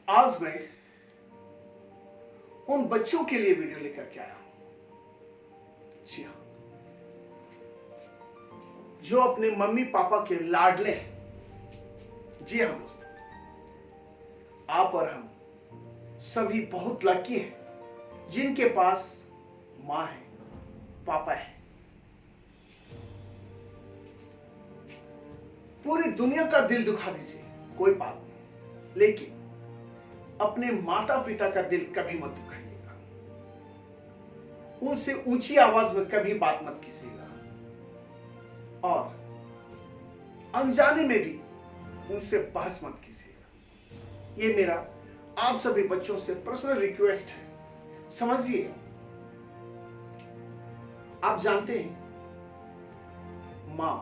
आज मैं उन बच्चों के लिए वीडियो लेकर के आया हूं। जी हाँ, जो अपने मम्मी पापा के लाडले हैं। जी हाँ दोस्तों, आप और हम सभी बहुत लकी हैं जिनके पास मां है, पापा है। पूरी दुनिया का दिल दुखा दीजिए, कोई बात नहीं, लेकिन अपने माता पिता का दिल कभी मत दुखाइएगा। उनसे ऊंची आवाज में कभी बात मत कीजिएगा और अनजाने में भी उनसे बहस मत कीजिएगा। ये मेरा आप सभी बच्चों से पर्सनल रिक्वेस्ट है, समझिए। आप जानते हैं, मां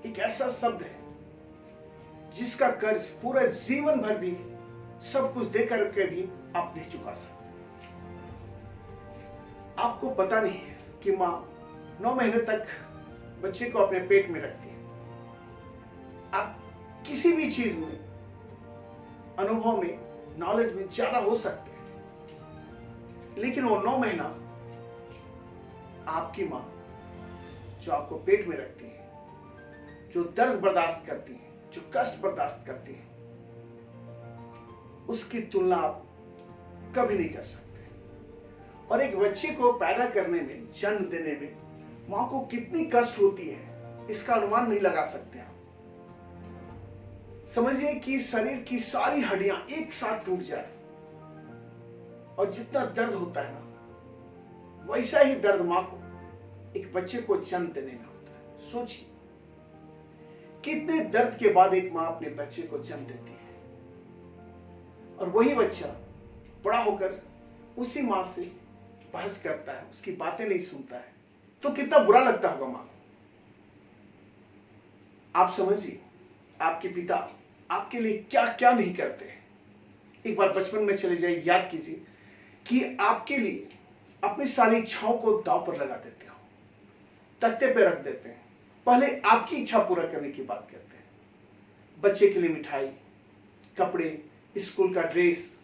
एक ऐसा शब्द है जिसका कर्ज पूरा जीवन भर भी सब कुछ देकर के भी आप नहीं चुका सकते। आपको पता नहीं है कि मां 9 महीने तक बच्चे को अपने पेट में रखती है। आप किसी भी चीज में, अनुभव में, नॉलेज में ज्यादा हो सकते हैं, लेकिन वो 9 महीना आपकी मां जो आपको पेट में रखती है, जो दर्द बर्दाश्त करती है, जो कष्ट बर्दाश्त करती है, उसकी तुलना आप कभी नहीं कर सकते। और एक बच्चे को पैदा करने में, जन्म देने में मां को कितनी कष्ट होती है, इसका अनुमान नहीं लगा सकते आप। समझिए कि शरीर की सारी हड्डियां एक साथ टूट जाए और जितना दर्द होता है ना, वैसा ही दर्द मां को एक बच्चे को जन्म देने में होता है। सोचिए कितने दर्द के बाद एक मां अपने बच्चे को जन्म देती है और वही बच्चा बड़ा होकर उसी मां से बहस करता है, उसकी बातें नहीं सुनता है, तो कितना बुरा लगता होगा मां को। आप समझिए, आपके पिता आपके लिए क्या क्या नहीं करते हैं। एक बार बचपन में चले जाइए, याद कीजिए कि आपके लिए अपनी सारी इच्छाओं को दांव पर लगा देते हो, तख्ते पे रख देते हैं। पहले आपकी इच्छा पूरा करने की बात करते हैं। बच्चे के लिए मिठाई, कपड़े, स्कूल का ड्रेस,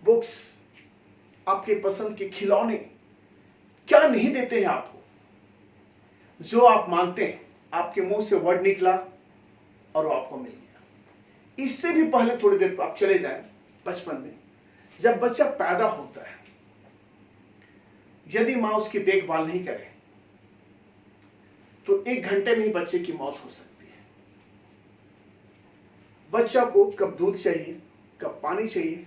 बुक्स, आपके पसंद के खिलौने, क्या नहीं देते हैं आपको। जो आप मांगते हैं, आपके मुंह से वर्ड निकला और वो आपको मिल गया। इससे भी पहले थोड़ी देर आप चले जाएं बचपन में, जब बच्चा पैदा होता है, यदि मां उसकी देखभाल नहीं करे तो 1 घंटे में ही बच्चे की मौत हो सकती है। बच्चा को कब दूध चाहिए, कब पानी चाहिए,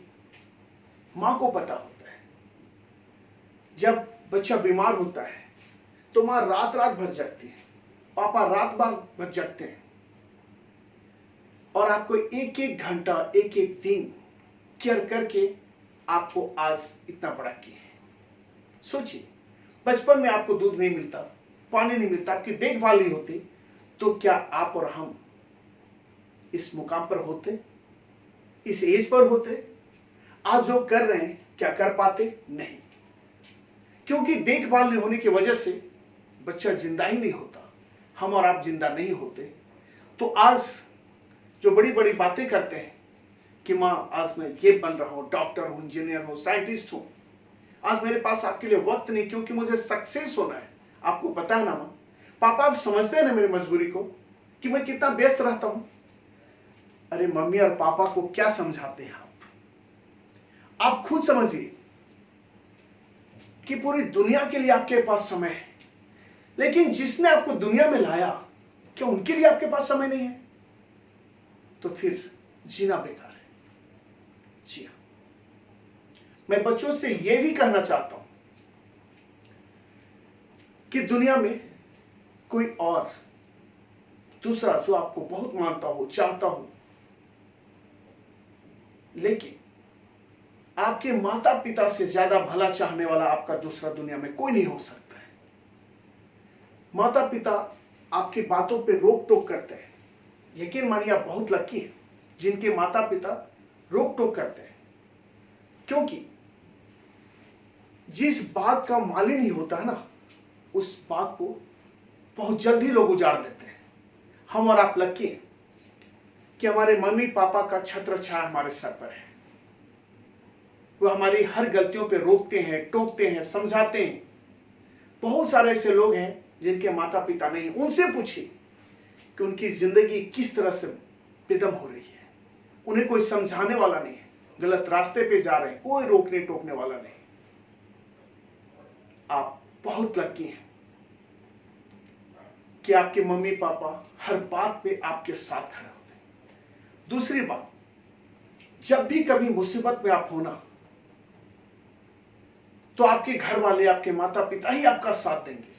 मां को पता होता है। जब बच्चा बीमार होता है तो मां रात रात भर जगती है, पापा रात भर जगते हैं और आपको 1-1 घंटा, 1-1 दिन केयर करके आपको आज इतना बड़ा किए हैं। सोचिए, बचपन में आपको दूध नहीं मिलता, पानी नहीं मिलता, आपकी देखभाल नहीं होती, तो क्या आप और हम इस मुकाम पर होते, इस एज पर होते? आज जो कर रहे हैं, क्या कर पाते? नहीं, क्योंकि देखभाल नहीं होने की वजह से बच्चा जिंदा ही नहीं होता, हम और आप जिंदा नहीं होते। तो आज जो बड़ी बड़ी बातें करते हैं कि मां आज मैं ये बन रहा हूं, डॉक्टर हूं, इंजीनियर हूं, साइंटिस्ट हूं, आज मेरे पास आपके लिए वक्त नहीं क्योंकि मुझे सक्सेस होना है। आपको पता है ना मां, पापा आप समझते हैं ना मेरी मजबूरी को कि मैं कितना व्यस्त रहता हूं। अरे मम्मी और पापा को क्या समझाते हैं आप खुद समझिए कि पूरी दुनिया के लिए आपके पास समय है, लेकिन जिसने आपको दुनिया में लाया, क्या उनके लिए आपके पास समय नहीं है? तो फिर जीना बेकार है। जी हाँ, मैं बच्चों से यह भी कहना चाहता हूं कि दुनिया में कोई और दूसरा जो आपको बहुत मानता हो, चाहता हो, लेकिन आपके माता पिता से ज्यादा भला चाहने वाला आपका दूसरा दुनिया में कोई नहीं हो सकता है। माता पिता आपकी बातों पे रोक टोक करते हैं। यकीन मानिए, आप बहुत लकी हैं जिनके माता पिता रोक टोक करते हैं, क्योंकि जिस बात का माली नहीं होता है ना, उस बात को बहुत जल्दी लोग उजाड़ देते हैं। हम और आप लकी हैं कि हमारे मम्मी पापा का छत्र छाया हमारे सर पर है। वो हमारी हर गलतियों पे रोकते हैं, टोकते हैं, समझाते हैं। बहुत सारे ऐसे लोग हैं जिनके माता पिता नहीं, उनसे पूछिए कि उनकी जिंदगी किस तरह से बेदम हो रही है। उन्हें कोई समझाने वाला नहीं है, गलत रास्ते पे जा रहे हैं, कोई रोकने टोकने वाला नहीं। आप बहुत लकी हैं कि आपके मम्मी पापा हर बात पे आपके साथ खड़े होते हैं। दूसरी बात, जब भी कभी मुसीबत में आप होना तो आपके घर वाले, आपके माता पिता ही आपका साथ देंगे।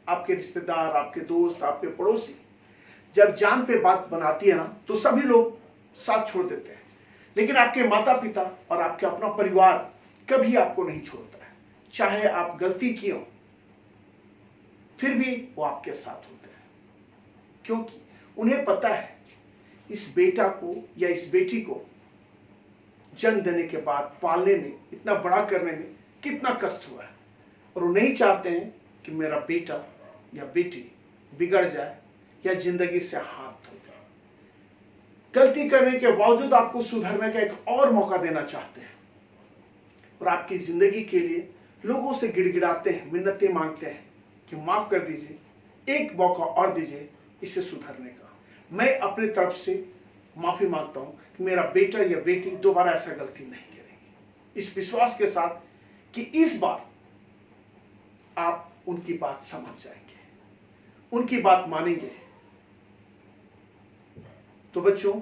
आपके रिश्तेदार, आपके दोस्त, आपके पड़ोसी, जब जान पे बात बनाती है ना तो सभी लोग साथ छोड़ देते हैं, लेकिन आपके माता पिता और आपके अपना परिवार कभी आपको नहीं छोड़ता है। चाहे आप गलती की हो फिर भी वो आपके साथ होते हैं, क्योंकि उन्हें पता है इस बेटा को या इस बेटी को जन्म देने के बाद पालने में, इतना बड़ा करने में कितना कष्ट हुआ है, और वो नहीं चाहते हैं कि मेरा बेटा या बेटी बिगड़ जाए या जिंदगी से हाथ धो दे। गलती करने के बावजूद आपको सुधरने का एक और मौका देना चाहते हैं, और आपकी जिंदगी के लिए लोगों से गिड़गिड़ाते हैं, मिन्नतें मांगते हैं कि माफ कर दीजिए, एक मौका और दीजिए इसे सुधरने का। मैं अपनी तरफ से माफी मांगता हूं कि मेरा बेटा या बेटी दोबारा ऐसा गलती नहीं करेंगे, इस विश्वास के साथ कि इस बार आप उनकी बात समझ जाएंगे, उनकी बात मानेंगे। तो बच्चों,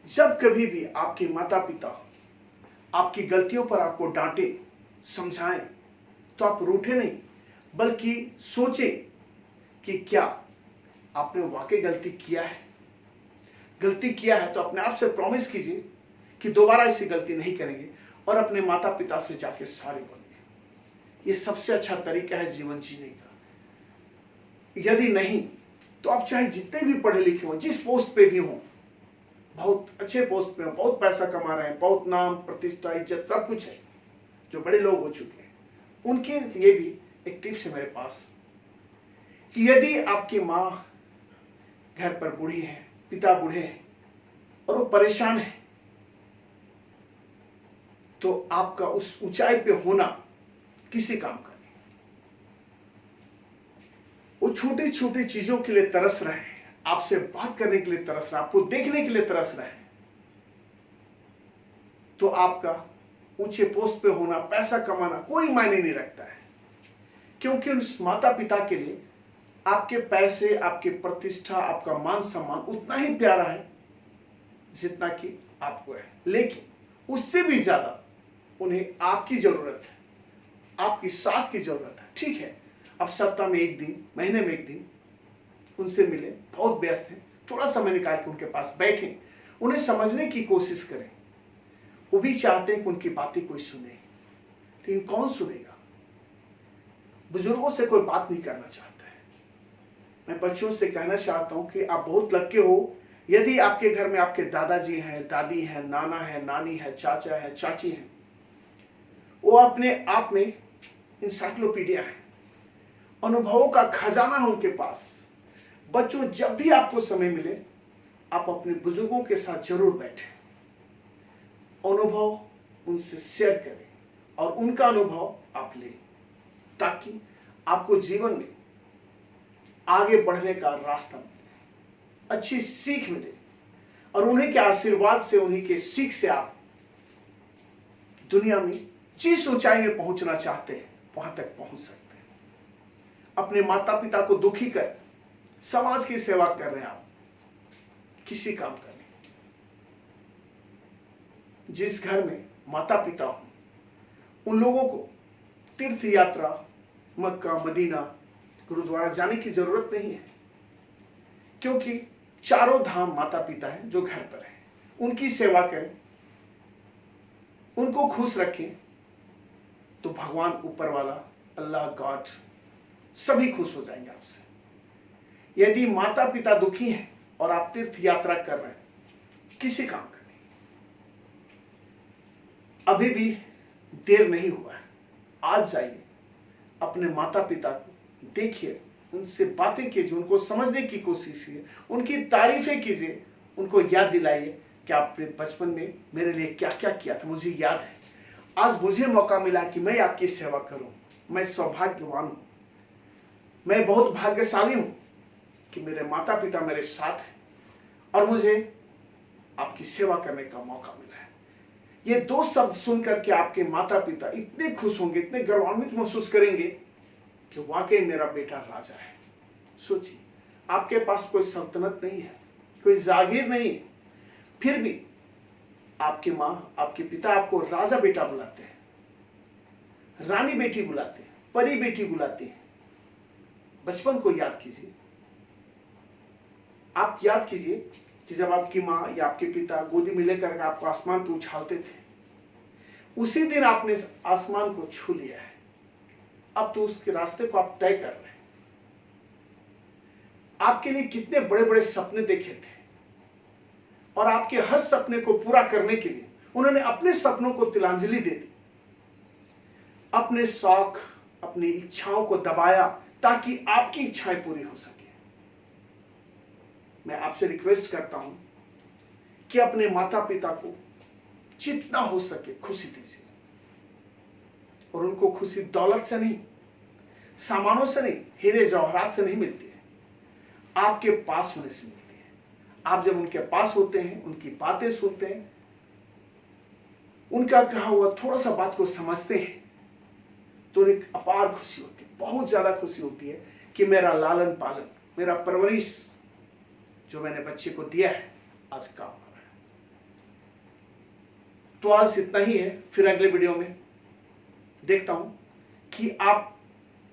जब कभी भी आपके माता पिता आपकी गलतियों पर आपको डांटे, समझाएं, तो आप रूठे नहीं, बल्कि सोचें कि क्या आपने वाकई गलती किया है। गलती किया है तो अपने आप से प्रॉमिस कीजिए कि दोबारा ऐसी गलती नहीं करेंगे, और अपने माता पिता से जाके सॉरी बोलिए। ये सबसे अच्छा तरीका है जीवन जीने का। यदि नहीं तो आप चाहे जितने भी पढ़े लिखे हो, जिस पोस्ट पे भी हो, बहुत अच्छे पोस्ट पे हो, बहुत पैसा कमा रहे हैं, बहुत नाम, प्रतिष्ठा, इज्जत सब कुछ है, जो बड़े लोग हो चुके हैं, उनके लिए भी एक टिप्स है मेरे पास कि यदि आपकी माँ घर पर बूढ़ी है, पिता बूढ़े हैं और वो परेशान है, तो आपका उस ऊंचाई पे होना किसी काम का नहीं। वो छोटी छोटी चीजों के लिए तरस रहे हैं, आपसे बात करने के लिए तरस रहे हैं, आपको देखने के लिए तरस रहे हैं, तो आपका ऊंचे पोस्ट पे होना, पैसा कमाना कोई मायने नहीं रखता है, क्योंकि उस माता पिता के लिए आपके पैसे, आपकी प्रतिष्ठा, आपका मान सम्मान उतना ही प्यारा है जितना कि आपको है। लेकिन उससे भी ज्यादा उन्हें आपकी जरूरत है, आपकी साथ की जरूरत है। ठीक है, अब सप्ताह में एक दिन, महीने में एक दिन उनसे मिले, बहुत व्यस्त हैं, थोड़ा समय निकाल के उनके पास बैठें, उन्हें समझने की कोशिश करें। वो भी चाहते हैं कि उनकी बातें कोई सुने, लेकिन कौन सुनेगा? बुजुर्गों से कोई बात नहीं करना चाहता है। मैं बच्चों से कहना चाहता हूं कि आप बहुत लक्की हो यदि आपके घर में आपके दादाजी हैं, दादी हैं, नाना है, नानी है, चाचा है, चाची हैं। वो अपने आप में इंसाइक्लोपीडिया है, अनुभवों का खजाना है उनके पास। बच्चों, जब भी आपको समय मिले आप अपने बुजुर्गों के साथ जरूर बैठें, अनुभव उनसे शेयर करें और उनका अनुभव आप लें, ताकि आपको जीवन में आगे बढ़ने का रास्ता मिले, अच्छी सीख मिले, और उन्हीं के आशीर्वाद से, उन्हीं के सीख से आप दुनिया में जिस ऊंचाई में पहुंचना चाहते हैं वहां तक पहुंच सकते हैं। अपने माता पिता को दुखी कर समाज की सेवा कर रहे हैं आप, किसी काम का नहीं। जिस घर में माता पिता हो उन लोगों को तीर्थ यात्रा, मक्का, मदीना, गुरुद्वारा जाने की जरूरत नहीं है, क्योंकि चारों धाम माता पिता हैं जो घर पर हैं। उनकी सेवा करें, उनको खुश रखें, तो भगवान ऊपर वाला, अल्लाह, गॉड सभी खुश हो जाएंगे आपसे। यदि माता पिता दुखी हैं और आप तीर्थ यात्रा कर रहे हैं, किसी काम का नहीं। अभी भी देर नहीं हुआ है, आज जाइए, अपने माता पिता को देखिए, उनसे बातें कीजिए, उनको समझने की कोशिश कीजिए, उनकी तारीफें कीजिए, उनको याद दिलाइए कि आपने बचपन में मेरे लिए क्या क्या किया था, मुझे याद है। आज मुझे मौका मिला कि मैं आपकी सेवा करूं। मैं सौभाग्यवान हूं, मैं बहुत भाग्यशाली हूं कि मेरे माता पिता मेरे साथ हैं और मुझे आपकी सेवा करने का मौका मिला है। ये 2 शब्द सुनकर के आपके माता पिता इतने खुश होंगे, इतने गौरवान्वित महसूस करेंगे कि वाकई मेरा बेटा राजा है। सोचिए, आपके पास कोई सल्तनत नहीं है, कोई जागीर नहीं है, फिर भी आपकी माँ, आपके पिता आपको राजा बेटा बुलाते हैं, रानी बेटी बुलाते हैं, परी बेटी बुलाते हैं। बचपन को याद कीजिए। आप याद कीजिए कि जब आपकी माँ या आपके पिता गोदी में लेकर आपको आसमान पर उछालते थे, उसी दिन आपने आसमान को छू लिया है। अब तो उसके रास्ते को आप तय कर रहे हैं। आपके लिए कितने बड़े बड़े सपने देखे थे और आपके हर सपने को पूरा करने के लिए उन्होंने अपने सपनों को तिलांजलि दे दी, अपने शौक, अपनी इच्छाओं को दबाया ताकि आपकी इच्छाएं पूरी हो सके। मैं आपसे रिक्वेस्ट करता हूं कि अपने माता पिता को जितना हो सके खुशी दीजिए, और उनको खुशी दौलत से नहीं, सामानों से नहीं, हीरे जवाहरात से नहीं मिलती है, आपके पास होने से मिलती है। आप जब उनके पास होते हैं, उनकी बातें सुनते हैं, उनका कहा हुआ थोड़ा सा बात को समझते हैं, तो एक अपार खुशी होती है, बहुत ज्यादा खुशी होती है कि मेरा लालन पालन, मेरा परवरिश जो मैंने बच्चे को दिया है आज काम आ रहा है। तो आज इतना ही है, फिर अगले वीडियो में देखता हूं कि आप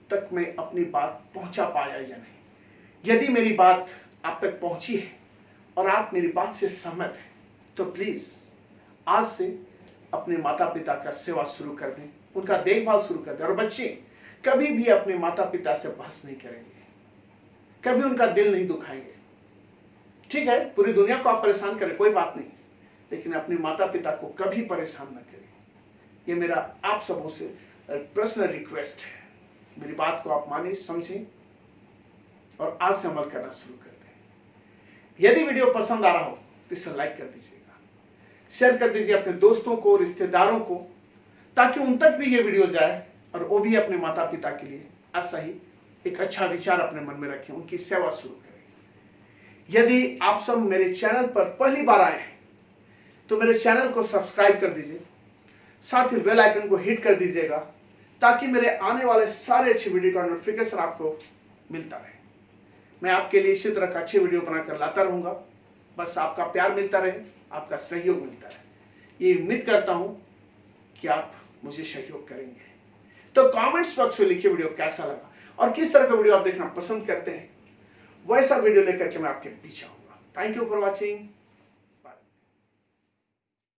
तक मैं अपनी बात पहुंचा पाया या नहीं। यदि मेरी बात आप तक पहुंची है और आप मेरी बात से सहमत हैं, तो प्लीज आज से अपने माता पिता का सेवा शुरू कर दें, उनका देखभाल शुरू कर दें। और बच्चे कभी भी अपने माता पिता से बहस नहीं करेंगे, कभी उनका दिल नहीं दुखाएंगे। ठीक है, पूरी दुनिया को आप परेशान करें, कोई बात नहीं, लेकिन अपने माता पिता को कभी परेशान न करें। ये मेरा आप सबों से पर्सनल रिक्वेस्ट है। मेरी बात को आप माने, समझें और आज से अमल करना शुरू कर दें। यदि वीडियो पसंद आ रहा हो तो इसे लाइक कर दीजिएगा, शेयर कर दीजिए अपने दोस्तों को, रिश्तेदारों को, ताकि उन तक भी ये वीडियो जाए और वो भी अपने माता पिता के लिए ऐसा ही एक अच्छा विचार अपने मन में रखें, उनकी सेवा शुरू करें। यदि आप सब मेरे चैनल पर पहली बार आए हैं तो मेरे चैनल को सब्सक्राइब कर दीजिए, साथ ही बेल आइकन को हिट कर दीजिएगा, ताकि मेरे आने वाले सारे अच्छे वीडियो का नोटिफिकेशन आपको मिलता रहे। मैं आपके लिए इसी तरह का अच्छे वीडियो बनाकर लाता रहूंगा। बस आपका प्यार मिलता रहे, आपका सहयोग मिलता रहे। ये उम्मीद करता हूं कि आप मुझे सहयोग करेंगे। तो कमेंट्स बॉक्स में लिखिए वीडियो कैसा लगा और किस तरह का वीडियो आप देखना पसंद करते हैं। वैसा वीडियो लेकर के मैं आपके पीछे आऊंगा। Thank you for watching.